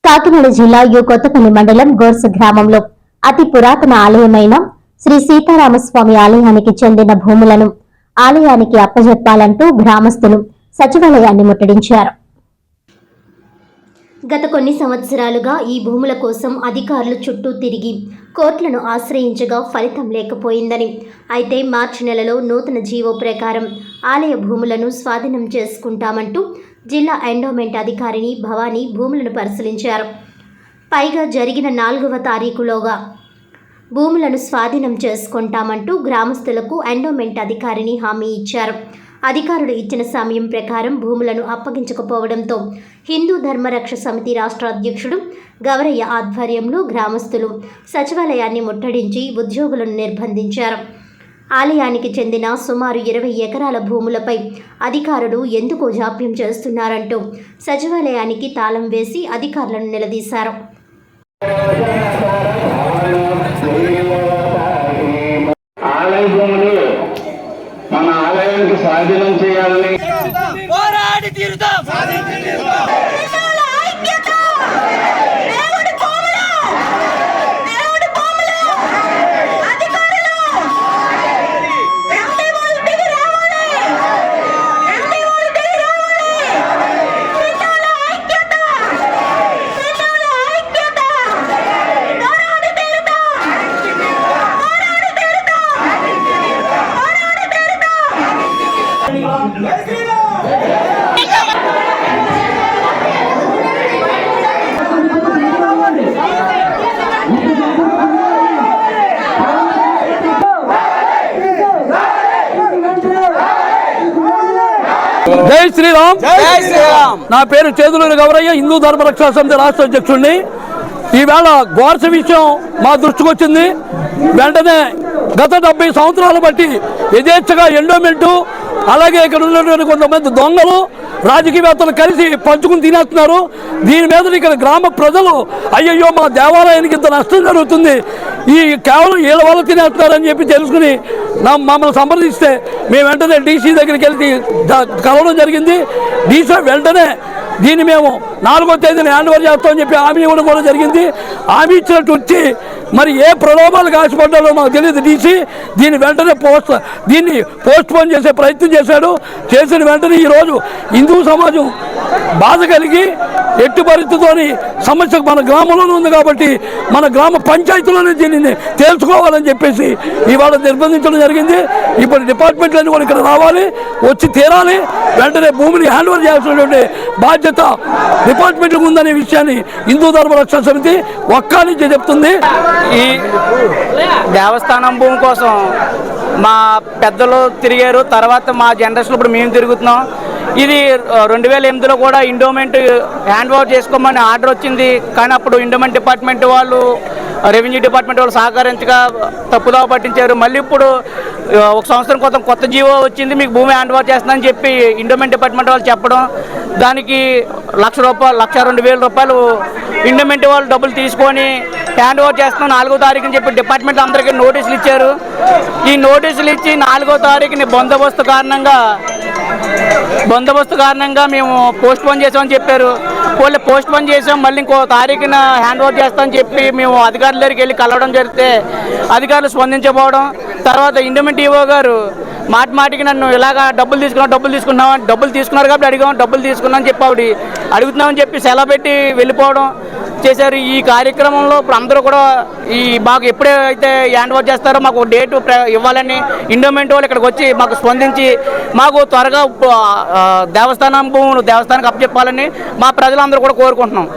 కాకినాడ జిల్లా యు కొత్తపల్లి మండలం గోర్స గ్రామంలో అతి పురాతన ఆలయమైన శ్రీ సీతారామస్వామి ఆలయానికి చెందిన భూములను ఆలయానికి అప్పజెప్పాలంటూ గ్రామస్తులు సచివాలయాన్ని ముట్టడించారు. గత కొన్ని సంవత్సరాలుగా ఈ భూముల కోసం అధికారులు చుట్టూ తిరిగి కోర్టులను ఆశ్రయించగా ఫలితం లేకపోయిందని, అయితే మార్చి నెలలో నూతన జీవో ప్రకారం ఆలయ భూములను స్వాధీనం చేసుకుంటామంటూ జిల్లా ఎండోమెంట్ అధికారిని భవానీ భూములను పరిశీలించారు. పైగా జరిగిన 4వ తారీఖులోగా భూములను స్వాధీనం చేసుకుంటామంటూ గ్రామస్తులకు ఎండోమెంట్ అధికారిని హామీ ఇచ్చారు. అధికారులు ఇచ్చిన సమయం ప్రకారం భూములను అప్పగించకపోవడంతో హిందూ ధర్మరక్ష సమితి రాష్ట్ర అధ్యక్షుడు గవరయ్య ఆధ్వర్యంలో గ్రామస్తులు సచివాలయాన్ని ముట్టడించి ఉద్యోగులను నిర్బంధించారు. ఆలయానికి చెందిన సుమారు 20 ఎకరాల భూములపై అధికారులు ఎందుకు జాప్యం చేస్తున్నారంటూ సచివాలయానికి తాళం వేసి అధికారులను నిలదీశారు. మన ఆలయానికి స్వాధీనం చేయాలని పోరాడి తీరుతాం. జై శ్రీరామ్. జై శ్రీరామ్. నా పేరు చేదులూరి గవరయ్య, హిందూ ధర్మరక్షా సమితి రాష్ట్ర అధ్యక్షుడిని. ఈవేళ గోర్స విషయం మా దృష్టికి వచ్చింది. వెంటనే గత 70 సంవత్సరాలు బట్టి యథేచ్ఛగా ఎండోమెంటు, అలాగే ఇక్కడ ఉన్నటువంటి కొంతమంది దొంగలు రాజకీయవేత్తలు కలిసి పంచుకుని తినేస్తున్నారు. దీని మీద ఇక్కడ గ్రామ ప్రజలు అయ్యయ్యో మా దేవాలయానికి ఇంత నష్టం జరుగుతుంది, ఈ కేవలం వీళ్ళ వల్ల తినేస్తున్నారని చెప్పి తెలుసుకుని మమ్మల్ని సంప్రదిస్తే మేము వెంటనే డీసీ దగ్గరికి వెళ్ళి కలవడం జరిగింది. డీసీ వెంటనే దీన్ని మేము 4వ తేదీన హ్యాండ్ ఓవర్ చేస్తామని చెప్పి హామీ ఇవ్వడం కూడా జరిగింది. హామీ ఇచ్చినట్టు వచ్చి మరి ఏ ప్రలోభాలకు ఆశపడ్డారో మాకు తెలియదు. డీసీ దీన్ని వెంటనే దీన్ని పోస్ట్ పోన్ చేసే ప్రయత్నం చేశాడు. చేసిన వెంటనే ఈరోజు హిందూ సమాజం బాధ కలిగి ఎట్టి పరిస్థితితోని సమస్య మన గ్రామంలోనే ఉంది కాబట్టి మన గ్రామ పంచాయతీలోనే దీనిని తేల్చుకోవాలని చెప్పేసి ఇవాళ నిర్బంధించడం జరిగింది. ఇప్పుడు డిపార్ట్మెంట్లన్నీ కూడా ఇక్కడ రావాలి, వచ్చి తీరాలి, వెంటనే భూమిని హ్యాండ్ ఓవర్ చేయాల్సినటువంటి బాధ్యత డిపార్ట్మెంట్లకు ఉందనే విషయాన్ని హిందూ ధర్మరక్షణ సమితి ఒక్క నుంచి చెప్తుంది. ఈ దేవస్థానం భూమి కోసం మా పెద్దలు తిరిగారు, తర్వాత మా జనరేషన్ ఇప్పుడు మేము తిరుగుతున్నాం. ఇది 2008లో కూడా ఎండోమెంట్ హ్యాండ్ ఓవర్ చేసుకోమని ఆర్డర్ వచ్చింది. కానీ అప్పుడు ఎండోమెంట్ డిపార్ట్మెంట్ వాళ్ళు, రెవెన్యూ డిపార్ట్మెంట్ వాళ్ళు సహకరించగా తప్పుదోవ పట్టించారు. మళ్ళీ ఇప్పుడు 1 సంవత్సరం క్రితం కొత్త జీవో వచ్చింది, మీకు భూమి హ్యాండ్ ఓవర్ చేస్తుందని చెప్పి ఎండోమెంట్ డిపార్ట్మెంట్ వాళ్ళు చెప్పడం, దానికి ₹1,02,000 ఎండోమెంట్ వాళ్ళు డబ్బులు తీసుకొని హ్యాండ్ ఓవర్ చేస్తున్నాం 4వ తారీఖుని చెప్పి డిపార్ట్మెంట్ అందరికీ నోటీసులు ఇచ్చారు. ఈ నోటీసులు ఇచ్చి 4వ తారీఖుని బందోబస్తు కారణంగా మేము పోస్ట్ పోన్ చేసామని చెప్పారు. పోస్ట్ పోన్ చేసాం, మళ్ళీ ఇంకో తారీఖున హ్యాండ్ ఓవర్ చేస్తామని చెప్పి మేము అధికారుల దగ్గరికి వెళ్ళి కలవడం జరిగితే అధికారులు స్పందించకపోవడం, తర్వాత ఎండోమెంట్ ఈవో గారు మాటికి నన్ను ఇలాగా డబ్బులు తీసుకున్నారు కాబట్టి అడిగాం, డబ్బులు తీసుకున్నామని చెప్పి అడుగుతున్నామని చెప్పి సెలవు పెట్టి వెళ్ళిపోవడం చేశారు. ఈ కార్యక్రమంలో ఇప్పుడు అందరూ కూడా మాకు ఎప్పుడైతే హ్యాండ్ ఓవర్ చేస్తారో మాకు డేట్ ఇవ్వాలని ఎండోమెంట్ వాళ్ళు ఇక్కడికి వచ్చి మాకు స్పందించి మాకు త్వరగా దేవస్థానానికి అప్పచెప్పాలని మా ప్రజలందరూ కూడా కోరుకుంటున్నాం.